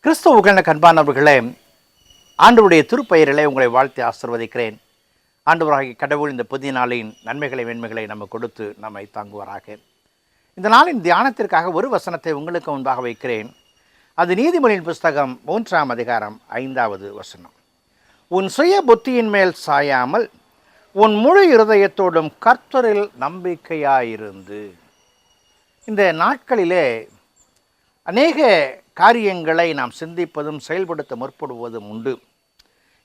கிறிஸ்துவுக்கு அன்பானவர்களே, ஆண்டவருடைய திருப்பெயரிலே உங்களை வாழ்த்தி ஆசீர்வதிக்கிறேன். ஆண்டவராகிய கடவுள் இந்த புதிய நாளின் நன்மைகளை மேன்மைகளை நமக்கு கொடுத்து நம்மை தாங்குவாராக. இந்த நாளின் தியானத்திற்காக ஒரு வசனத்தை உங்களுக்கு முன்பாக வைக்கிறேன். அது நீதிமொழியின் புஸ்தகம் 3ஆம் அதிகாரம் 5வது வசனம். உன் சுய புத்தியின் மேல் சாயாமல் உன் முழு இருதயத்தோடும் கர்த்தரில் நம்பிக்கையாயிருந்து. இந்த நாட்களிலே அநேக காரியங்களை நாம் சிந்திப்பதும் செயல்படுத்த முற்படுவதும் உண்டு.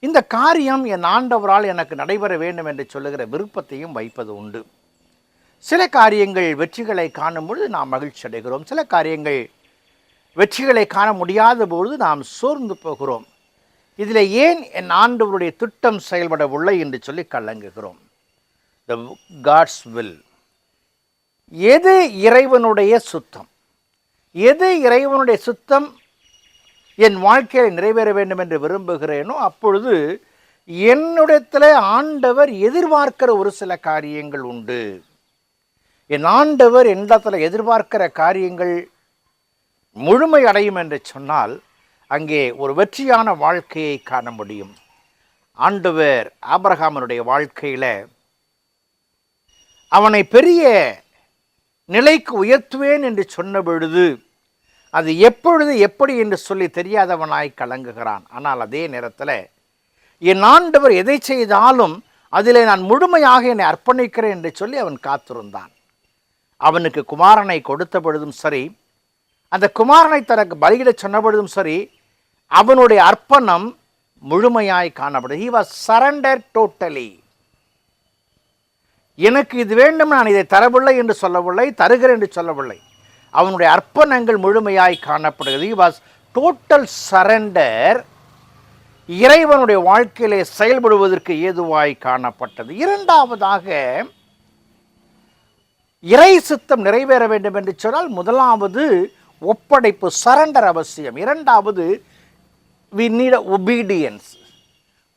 இந்த காரியம் என் ஆண்டவரால் எனக்கு நடைபெற வேண்டும் என்று சொல்லுகிற விருப்பத்தையும் வைப்பது உண்டு. சில காரியங்கள் வெற்றிகளை காணும் பொழுது நாம் மகிழ்ச்சி அடைகிறோம். சில காரியங்கள் வெற்றிகளை காண முடியாத பொழுது நாம் சோர்ந்து போகிறோம். இதில் ஏன் என் ஆண்டவருடைய திட்டம் செயல்படவில்லை என்று சொல்லி கலங்குகிறோம். The gods will. எது இறைவனுடைய சுத்தம், எது இறைவனுடைய சுத்தம் என் வாழ்க்கையில் நிறைவேற வேண்டும் என்று விரும்புகிறேனோ அப்பொழுது என்னிடத்தில் ஆண்டவர் எதிர்பார்க்கிற ஒரு சில காரியங்கள் உண்டு. என் ஆண்டவர் என்னிடத்தில் எதிர்பார்க்கிற காரியங்கள் முழுமை அடையும் என்று சொன்னால் அங்கே ஒரு வெற்றியான வாழ்க்கையை காண முடியும். ஆண்டவர் ஆபிரகாமனுடைய வாழ்க்கையில் அவனை பெரிய நிலைக்கு உயர்த்துவேன் என்று சொன்ன பொழுது அது எப்பொழுது எப்படி என்று சொல்லி தெரியாதவனாய் கலங்குகிறான். ஆனால் அதே நேரத்தில் என் ஆண்டவர் எதை செய்தாலும் அதிலே நான் முழுமையாக என்னை அர்ப்பணிக்கிறேன் என்று சொல்லி அவன் காத்திருந்தான். அவனுக்கு குமாரனை கொடுத்த பொழுதும் சரி, அந்த குமாரனை தனக்கு பலியிட சொன்ன பொழுதும் சரி, அவனுடைய அர்ப்பணம் முழுமையாய் காணப்படும். he was surrendered totally. எனக்கு இது வேண்டும், நான் இதை தரவில்லை என்று சொல்லவில்லை, தருகிறேன் என்று சொல்லவில்லை. அவனுடைய அர்ப்பணங்கள் முழுமையாய் காணப்படுகிறது. he was total surrender. இறைவனுடைய வாழ்க்கையிலே செயல்படுவதற்கு ஏதுவாய் காணப்பட்டது. இரண்டாவதாக, இறை சித்தம் நிறைவேற வேண்டும் என்று சொன்னால் முதலாவது ஒப்படைப்பு, சரண்டர் அவசியம். இரண்டாவது we need obedience,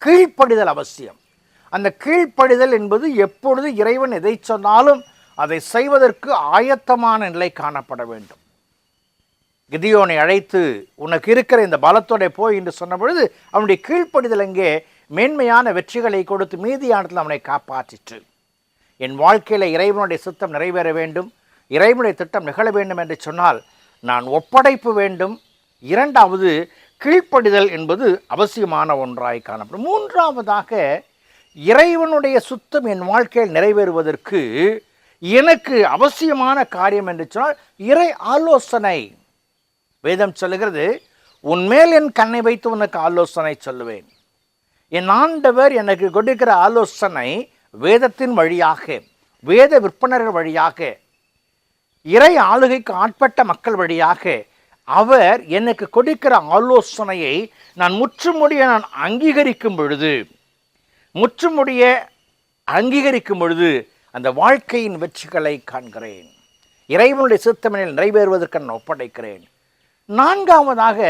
கீழ்ப்படிதல் அவசியம். அந்த கீழ்ப்படிதல் என்பது எப்பொழுது இறைவன் எதை சொன்னாலும் அதை செய்வதற்கு ஆயத்தமான நிலை காணப்பட வேண்டும். கிதியோனை அழைத்து உனக்கு இருக்கிற இந்த பலத்தோட போய் என்று சொன்ன பொழுது அவனுடைய கீழ்ப்படிதல் அங்கே மேன்மையான வெற்றிகளை கொடுத்து மீதியானத்தில் அவனை காப்பாற்றிற்று. என் வாழ்க்கையில் இறைவனுடைய சித்தம் நிறைவேற வேண்டும், இறைவனுடைய திட்டம் நிகழ வேண்டும் என்று சொன்னால் நான் ஒப்படைப்பு வேண்டும். இரண்டாவது கீழ்ப்படிதல் என்பது அவசியமான ஒன்றாய் காணப்படும். மூன்றாவதாக, இறைவனுடைய சுத்தம் என் வாழ்க்கையில் நிறைவேறுவதற்கு எனக்கு அவசியமான காரியம் என்று சொன்னால் இறை ஆலோசனை. வேதம் சொல்லுகிறது, உன்மேல் என் கண்ணை வைத்து உனக்கு ஆலோசனை சொல்லுவேன். என் ஆண்டவர் எனக்கு கொடுக்கிற ஆலோசனை வேதத்தின் வழியாக, வேத விற்பனர்கள் வழியாக, இறை ஆளுகைக்கு ஆட்பட்ட மக்கள் வழியாக அவர் எனக்கு கொடுக்கிற ஆலோசனையை நான் முற்றுமுடிய அங்கீகரிக்கும் பொழுது அந்த வாழ்க்கையின் வெற்றிகளை காண்கிறேன். இறைவனுடைய சித்தமனில் நிறைவேறுவதற்கு நான் ஒப்படைக்கிறேன். நான்காவதாக,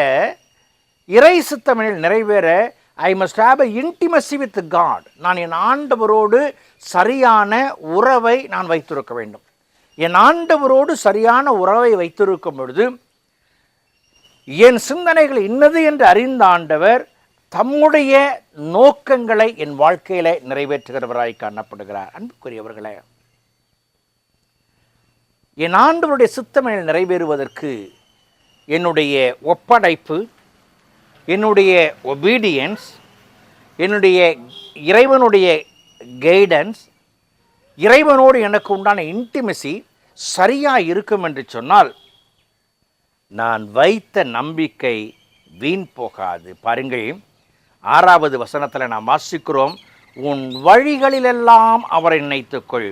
இறை சித்தமனில் நிறைவேற I must have a intimacy with God. நான் என் ஆண்டவரோடு சரியான உறவை நான் வைத்திருக்க வேண்டும். என் ஆண்டவரோடு சரியான உறவை வைத்திருக்கும் பொழுது என் சிந்தனைகள் இன்னது என்று அறிந்த ஆண்டவர் தம்முடைய நோக்கங்களை என் வாழ்க்கையில நிறைவேற்றுகிறவராய் காணப்படுகிறார். அன்புக்குரியவர்களே, என் ஆண்டவருடைய சித்தமனில் நிறைவேறுவதற்கு என்னுடைய ஒப்படைப்பு, என்னுடைய ஒபீடியன்ஸ், என்னுடைய இறைவனுடைய கைடன்ஸ், இறைவனோடு எனக்கு உண்டான இன்டிமசி சரியாக இருக்கும் என்று சொன்னால் நான் வைத்த நம்பிக்கை வீண் போகாது. பாருங்கள், 6வது வசனத்தில் நாம் வாசிக்கிறோம், உன் வழிகளிலெல்லாம் அவரை நினைத்துக்கொள்,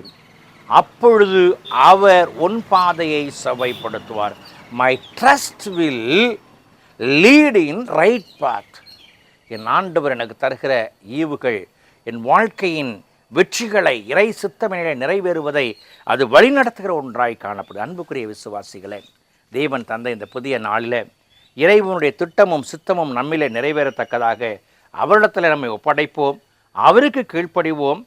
அப்பொழுது அவர் உன் பாதையை செவ்வாய்ப்படுத்துவார். My trust will lead in right path. என் ஆண்டவர் எனக்கு தருகிற ஈவுகள் என் வாழ்க்கையின் வெற்றிகளை, இறை சித்தமனிலே நிறைவேறுவதை அது வழிநடத்துகிற ஒன்றாய் காணப்படும். அன்புக்குரிய விசுவாசிகளே, தேவன் தந்த இந்த புதிய நாளில் இறைவனுடைய திட்டமும் சித்தமும் நம்மிலே நிறைவேறத்தக்கதாக அவரிடத்தில் நம்மை ஒப்படைப்போம், அவருக்கு கீழ்ப்படிவோம்,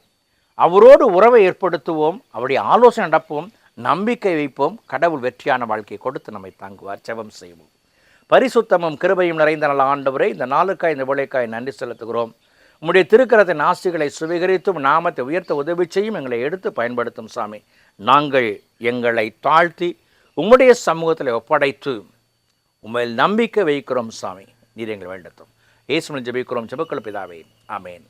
அவரோடு உறவை ஏற்படுத்துவோம், அவருடைய ஆலோசனை நடப்போம், நம்பிக்கை வைப்போம். கடவுள் வெற்றியான வாழ்க்கையை கொடுத்து நம்மை தாங்குவார். ஜெபம் செய்வோம். பரிசுத்தமும் கிருபையும் நிறைந்த நல்ல ஆண்டவரே, இந்த நாளுக்காய் இந்த வேளைக்காய் நன்றி செலுத்துகிறோம். உம்முடைய திருக்கரத்தின் ஆசிகளை சுவீகரித்தும் நாமத்தை உயர்த்த உதவி செய்யும் எங்களை எடுத்து பயன்படுத்தும் சாமி. நாங்கள் எங்களை தாழ்த்தி உம்முடைய சமூகத்தில் ஒப்படைத்து உண்மையில் நம்பிக்கை வைக்கிறோம் சாமி. நீர் எங்களை வேண்டட்டும். இயேசுவின் ஜெபிக்கிறோம் ஜெபக்குள்ள பிதாவே, ஆமேன்.